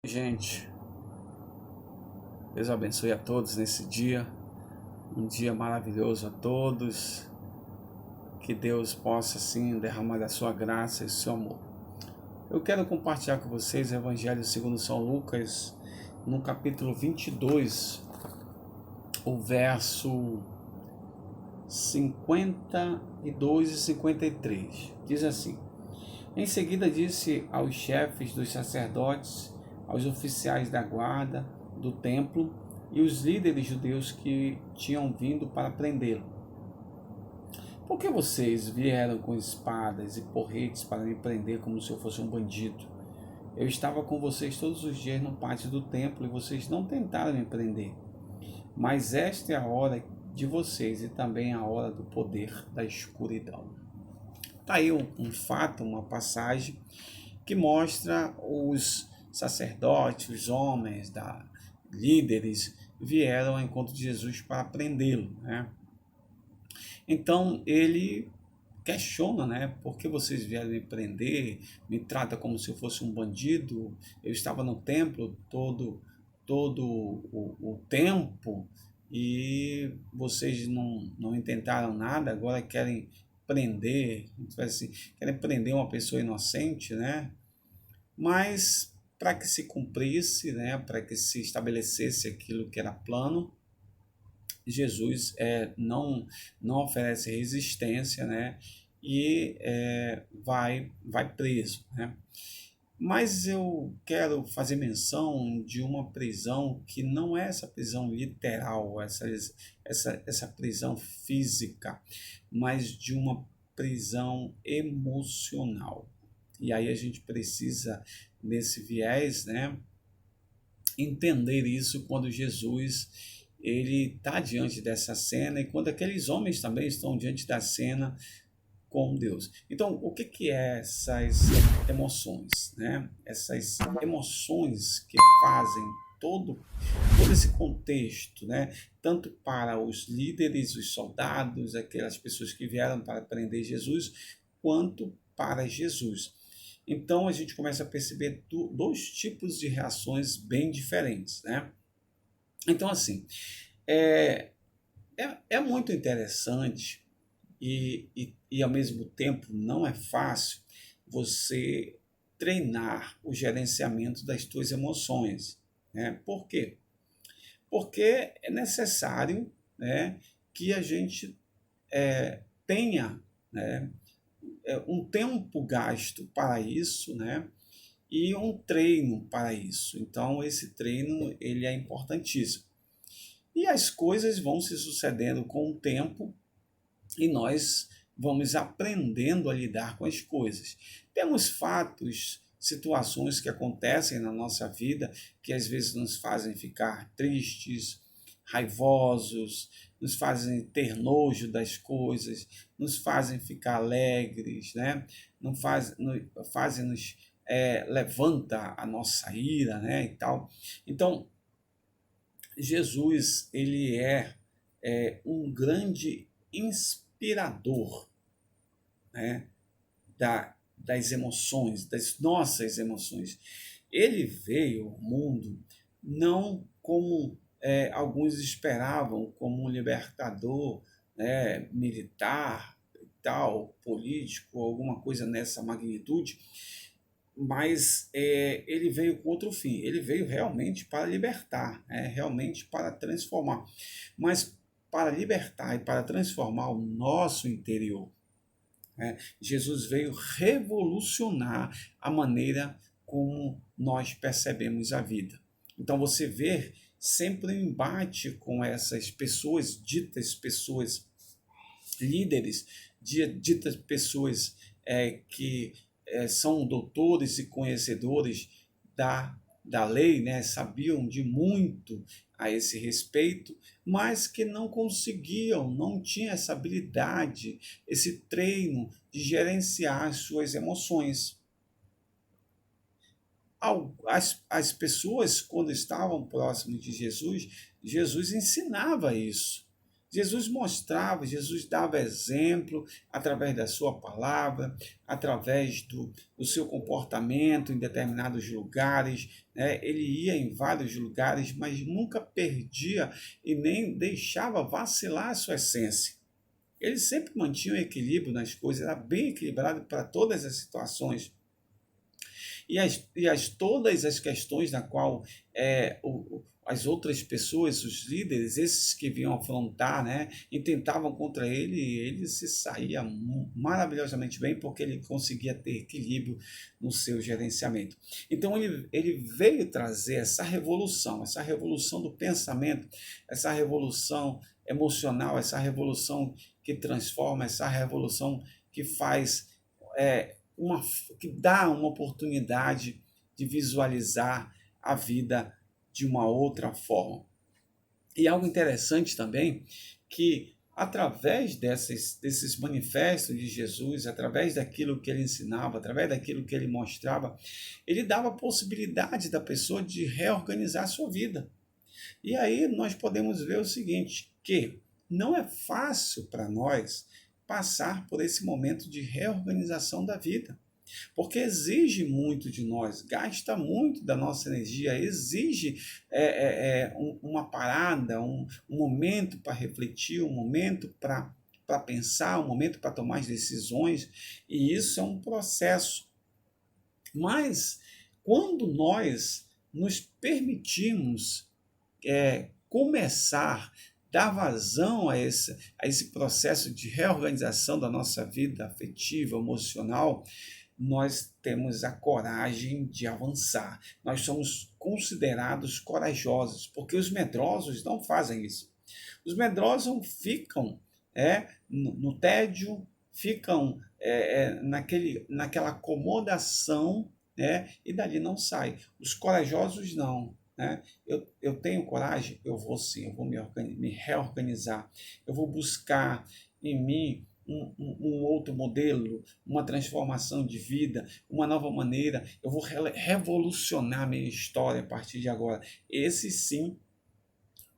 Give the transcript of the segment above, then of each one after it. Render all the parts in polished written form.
Gente, Deus abençoe a todos nesse dia, um dia maravilhoso a todos, que Deus possa assim derramar a sua graça e o seu amor. Eu quero compartilhar com vocês o Evangelho segundo São Lucas, no capítulo 22, o verso 52 e 53. Diz assim: Em seguida disse aos chefes dos sacerdotes, aos oficiais da guarda do templo e os líderes judeus que tinham vindo para prendê-lo: Por que vocês vieram com espadas e porretes para me prender como se eu fosse um bandido? Eu estava com vocês todos os dias no pátio do templo e vocês não tentaram me prender. Mas esta é a hora de vocês e também a hora do poder da escuridão. Está aí um fato, uma passagem que mostra os sacerdotes, os homens, líderes, vieram ao encontro de Jesus para prendê-lo, né? Então ele questiona, né? Por que vocês vieram me prender? Me trata como se eu fosse um bandido? Eu estava no templo todo o tempo e vocês não intentaram nada, agora querem prender, assim, querem prender uma pessoa inocente, né? Mas para que se cumprisse, né? Para que se estabelecesse aquilo que era plano, Jesus não oferece resistência, né? E vai preso, né? Mas eu quero fazer menção de uma prisão que não é essa prisão literal, essa prisão física, mas de uma prisão emocional. E aí a gente precisa, nesse viés, né, entender isso quando Jesus ele está diante dessa cena e quando aqueles homens também estão diante da cena com Deus. Então, o que é essas emoções, né? Essas emoções que fazem todo esse contexto, né? Tanto para os líderes, os soldados, aquelas pessoas que vieram para prender Jesus, quanto para Jesus. Então, a gente começa a perceber dois tipos de reações bem diferentes, né? Então, assim, é, é muito interessante e ao mesmo tempo não é fácil você treinar o gerenciamento das tuas emoções, né? Por quê? Porque é necessário, né, que a gente tenha, né, um tempo gasto para isso, né, e um treino para isso. Então esse treino ele é importantíssimo. E as coisas vão se sucedendo com o tempo e nós vamos aprendendo a lidar com as coisas. Temos fatos, situações que acontecem na nossa vida que às vezes nos fazem ficar tristes, raivosos, nos fazem ter nojo das coisas, nos fazem ficar alegres, né? Não faz, fazem-nos levanta a nossa ira, né? E tal. Então Jesus ele é um grande inspirador, né, das emoções, das nossas emoções. Ele veio ao mundo não como alguns esperavam, como um libertador, né, militar, tal, político, alguma coisa nessa magnitude, mas ele veio com outro fim. Ele veio realmente para libertar, realmente para transformar, mas para libertar e para transformar o nosso interior. Jesus veio revolucionar a maneira como nós percebemos a vida. Então você vê sempre um embate com essas pessoas, ditas pessoas líderes, ditas pessoas que são doutores e conhecedores da lei, né? Sabiam de muito a esse respeito, mas que não conseguiam, não tinham essa habilidade, esse treino de gerenciar as suas emoções. As pessoas, quando estavam próximas de Jesus, Jesus ensinava isso. Jesus mostrava, Jesus dava exemplo através da sua palavra, através do seu comportamento em determinados lugares, né? Ele ia em vários lugares, mas nunca perdia e nem deixava vacilar a sua essência. Ele sempre mantinha um equilíbrio nas coisas, era bem equilibrado para todas as situações. Todas as questões na qual as outras pessoas, os líderes, esses que vinham afrontar, né, intentavam contra ele, ele se saía maravilhosamente bem, porque ele conseguia ter equilíbrio no seu gerenciamento. Então ele veio trazer essa revolução do pensamento, essa revolução emocional, essa revolução que transforma, essa revolução que faz que dá uma oportunidade de visualizar a vida de uma outra forma. E algo interessante também, que através desses manifestos de Jesus, através daquilo que ele ensinava, através daquilo que ele mostrava, ele dava a possibilidade da pessoa de reorganizar a sua vida. E aí nós podemos ver o seguinte, que não é fácil para nós passar por esse momento de reorganização da vida, porque exige muito de nós, gasta muito da nossa energia, exige uma parada, um momento para refletir, um momento para pensar, um momento para tomar as decisões, e isso é um processo. Mas quando nós nos permitimos começar, dar vazão a esse processo de reorganização da nossa vida afetiva, emocional, nós temos a coragem de avançar. Nós somos considerados corajosos, porque os medrosos não fazem isso. Os medrosos ficam no tédio, ficam naquela acomodação, e dali não sai. Os corajosos não. Eu tenho coragem, eu vou sim, eu vou me reorganizar, eu vou buscar em mim um outro modelo, uma transformação de vida, uma nova maneira, eu vou revolucionar a minha história a partir de agora. Esses sim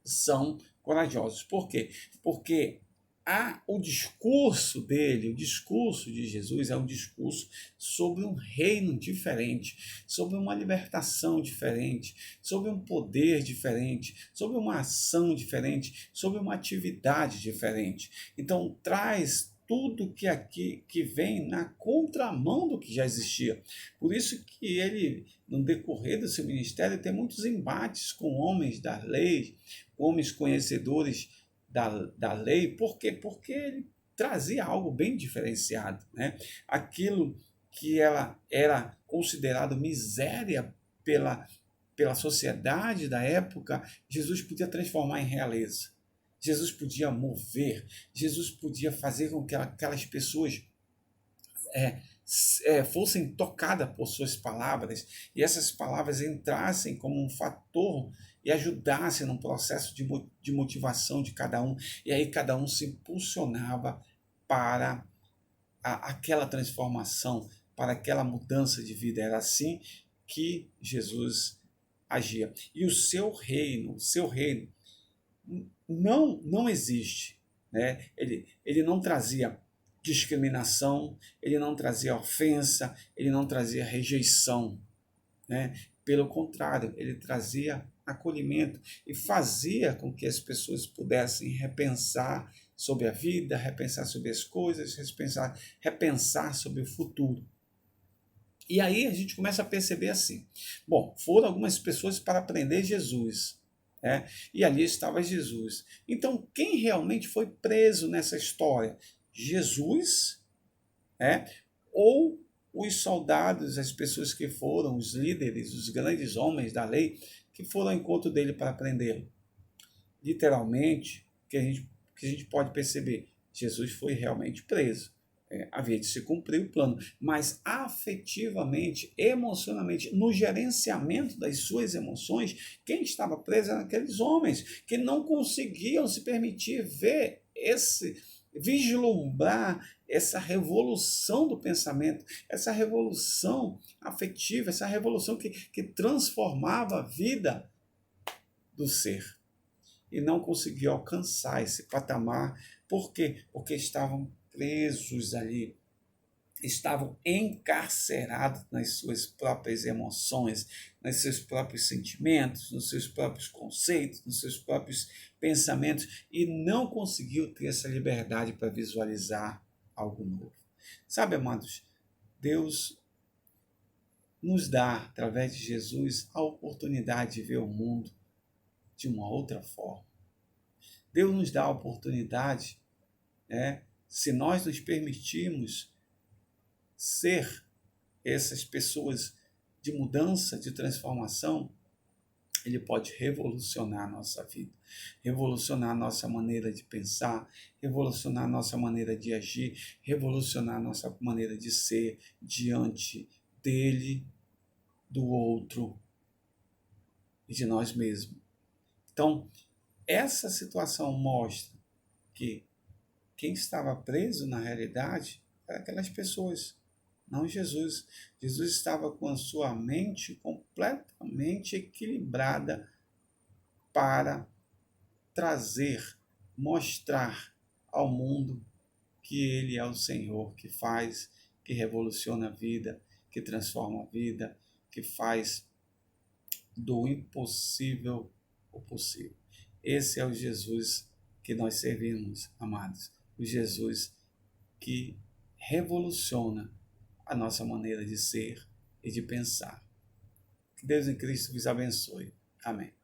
são corajosos. Por quê? Porque o discurso dele, o discurso de Jesus é um discurso sobre um reino diferente, sobre uma libertação diferente, sobre um poder diferente, sobre uma ação diferente, sobre uma atividade diferente. Então traz tudo que vem na contramão do que já existia. Por isso que ele, no decorrer do seu ministério, tem muitos embates com homens da lei, homens conhecedores da lei. Por quê? Porque ele trazia algo bem diferenciado, né? Aquilo que ela era considerado miséria pela sociedade da época, Jesus podia transformar em realeza. Jesus podia mover, Jesus podia fazer com que aquelas pessoas fossem tocadas por suas palavras, e essas palavras entrassem como um fator e ajudassem no processo de motivação de cada um, e aí cada um se impulsionava para aquela transformação, para aquela mudança de vida. Era assim que Jesus agia. E o seu reino não existe, né? Ele não trazia discriminação, ele não trazia ofensa, ele não trazia rejeição, né? Pelo contrário, ele trazia acolhimento e fazia com que as pessoas pudessem repensar sobre a vida, repensar sobre as coisas, repensar sobre o futuro. E aí a gente começa a perceber assim, bom, foram algumas pessoas para prender Jesus, e ali estava Jesus. Então, quem realmente foi preso nessa história? Jesus, ou os soldados, as pessoas que foram, os líderes, os grandes homens da lei, que foram ao encontro dele para prendê-lo? Literalmente, que a gente pode perceber, Jesus foi realmente preso. Havia de se cumprir o plano, mas afetivamente, emocionalmente, no gerenciamento das suas emoções, quem estava preso eram aqueles homens que não conseguiam se permitir vislumbrar essa revolução do pensamento, essa revolução afetiva, essa revolução que transformava a vida do ser. e não conseguiu alcançar esse patamar. Por quê? Porque estavam presos ali, estavam encarcerados nas suas próprias emoções, nos seus próprios sentimentos, nos seus próprios conceitos, nos seus próprios pensamentos, e não conseguiu ter essa liberdade para visualizar algo novo. Sabe, amados, Deus nos dá, através de Jesus, a oportunidade de ver o mundo de uma outra forma. Deus nos dá a oportunidade, se nós nos permitirmos ser essas pessoas de mudança, de transformação, Ele pode revolucionar a nossa vida, revolucionar a nossa maneira de pensar, revolucionar a nossa maneira de agir, revolucionar a nossa maneira de ser diante dele, do outro e de nós mesmos. Então, essa situação mostra que quem estava preso na realidade eram aquelas pessoas, não Jesus. Jesus estava com a sua mente completamente equilibrada para trazer, mostrar ao mundo que Ele é o Senhor, que faz, que revoluciona a vida, que transforma a vida, que faz do impossível o possível. Esse é o Jesus que nós servimos, amados. O Jesus que revoluciona a nossa maneira de ser e de pensar. Que Deus em Cristo vos abençoe. Amém.